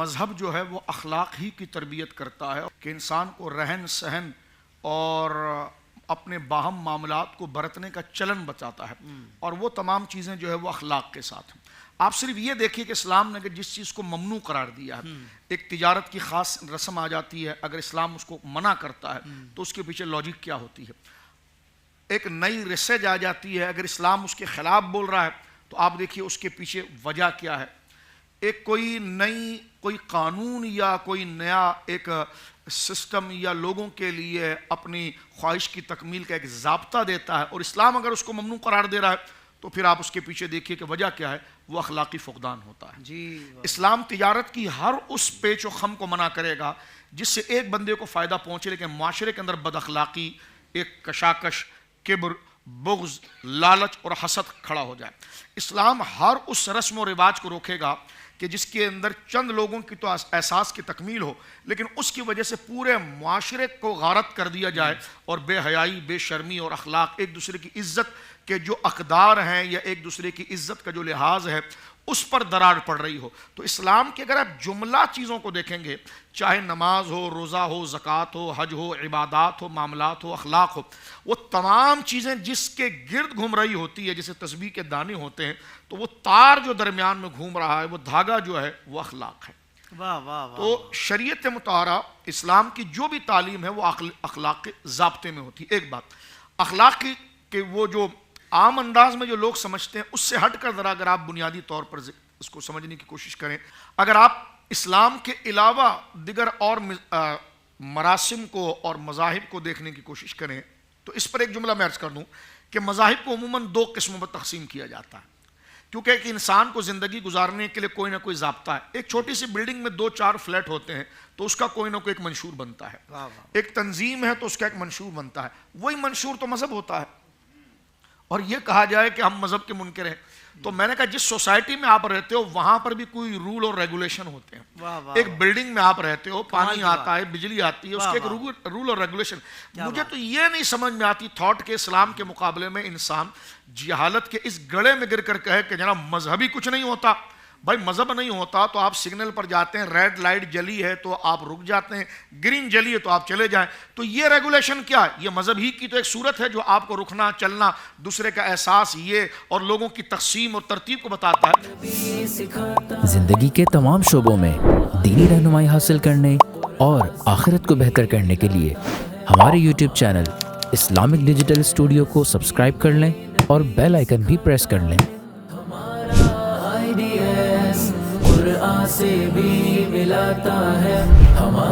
مذہب جو ہے وہ اخلاق ہی کی تربیت کرتا ہے کہ انسان کو رہن سہن اور اپنے باہم معاملات کو برتنے کا چلن بتاتا ہے، اور وہ تمام چیزیں جو ہے وہ اخلاق کے ساتھ ہیں۔ آپ صرف یہ دیکھیے کہ اسلام نے اگر جس چیز کو ممنوع قرار دیا ہے، ایک تجارت کی خاص رسم آ جاتی ہے، اگر اسلام اس کو منع کرتا ہے تو اس کے پیچھے لاجک کیا ہوتی ہے۔ ایک نئی ریسج آ جاتی ہے، اگر اسلام اس کے خلاف بول رہا ہے تو آپ دیکھیے اس کے پیچھے وجہ کیا ہے۔ ایک کوئی قانون یا کوئی نیا ایک سسٹم یا لوگوں کے لیے اپنی خواہش کی تکمیل کا ایک ضابطہ دیتا ہے، اور اسلام اگر اس کو ممنوع قرار دے رہا ہے تو پھر آپ اس کے پیچھے دیکھیے کہ وجہ کیا ہے، وہ اخلاقی فقدان ہوتا ہے۔ اسلام تجارت کی ہر اس پیچ و خم کو منع کرے گا جس سے ایک بندے کو فائدہ پہنچے، لیکن معاشرے کے اندر بد اخلاقی، ایک کشاکش، کبر، بغض، لالچ اور حسد کھڑا ہو جائے۔ اسلام ہر اس رسم و رواج کو روکے گا کہ جس کے اندر چند لوگوں کی تو احساس کی تکمیل ہو، لیکن اس کی وجہ سے پورے معاشرے کو غارت کر دیا جائے، اور بے حیائی، بے شرمی اور اخلاق، ایک دوسرے کی عزت کے جو اقدار ہیں یا ایک دوسرے کی عزت کا جو لحاظ ہے اس پر درار پڑ رہی ہو۔ تو اسلام کے اگر آپ جملہ چیزوں کو دیکھیں گے، چاہے نماز ہو، روزہ ہو، زکوٰۃ ہو، حج ہو، عبادات ہو، معاملات ہو، اخلاق ہو، وہ تمام چیزیں جس کے گرد گھوم رہی ہوتی ہے، جیسے تسبیح کے دانے ہوتے ہیں، تو وہ تار جو درمیان میں گھوم رہا ہے، وہ دھاگا جو ہے وہ اخلاق ہے۔ تو شریعت مطہرہ اسلام کی جو بھی تعلیم ہے وہ اخلاق کے ضابطے میں ہوتی ہے۔ ایک بات اخلاق کی وہ جو عام انداز میں جو لوگ سمجھتے ہیں اس سے ہٹ کر ذرا اگر آپ بنیادی طور پر اس کو سمجھنے کی کوشش کریں، اگر آپ اسلام کے علاوہ دیگر اور مراسم کو اور مذاہب کو دیکھنے کی کوشش کریں تو اس پر ایک جملہ میں عرض کر دوں کہ مذاہب کو عموماً دو قسموں میں تقسیم کیا جاتا ہے، کیونکہ ایک انسان کو زندگی گزارنے کے لیے کوئی نہ کوئی ضابطہ ہے۔ ایک چھوٹی سی بلڈنگ میں 2-4 فلیٹ ہوتے ہیں تو اس کا کوئی نہ کوئی ایک منشور بنتا ہے، ایک تنظیم ہے تو اس کا ایک منشور بنتا ہے، وہی منشور تو مذہب ہوتا ہے۔ اور یہ کہا جائے کہ ہم مذہب کے منکر ہیں تو میں نے کہا جس سوسائٹی میں آپ رہتے ہو وہاں پر بھی کوئی رول اور ریگولیشن ہوتے ہیں۔ ایک بلڈنگ میں آپ رہتے ہو، پانی آتا ہے، بجلی آتی ہے، اس کے ایک رول اور ریگولیشن۔ مجھے تو یہ نہیں سمجھ میں آتی تھاٹ کے اسلام کے مقابلے میں انسان جہالت کے اس گڑھے میں گر کر کہے کہ جناب مذہبی کچھ نہیں ہوتا۔ بھائی مذہب نہیں ہوتا تو آپ سگنل پر جاتے ہیں، ریڈ لائٹ جلی ہے تو آپ رک جاتے ہیں، گرین جلی ہے تو آپ چلے جائیں، تو یہ ریگولیشن کیا ہے؟ یہ مذہب ہی کی تو ایک صورت ہے جو آپ کو رکنا، چلنا، دوسرے کا احساس یہ اور لوگوں کی تقسیم اور ترتیب کو بتاتا ہے۔ زندگی کے تمام شعبوں میں دینی رہنمائی حاصل کرنے اور آخرت کو بہتر کرنے کے لیے ہمارے YouTube channel Islamic digital studio کو سبسکرائب کر لیں اور بیل آئیکن بھی پریس کر لیں۔ قرآن سے بھی ملاتا ہے ہمارا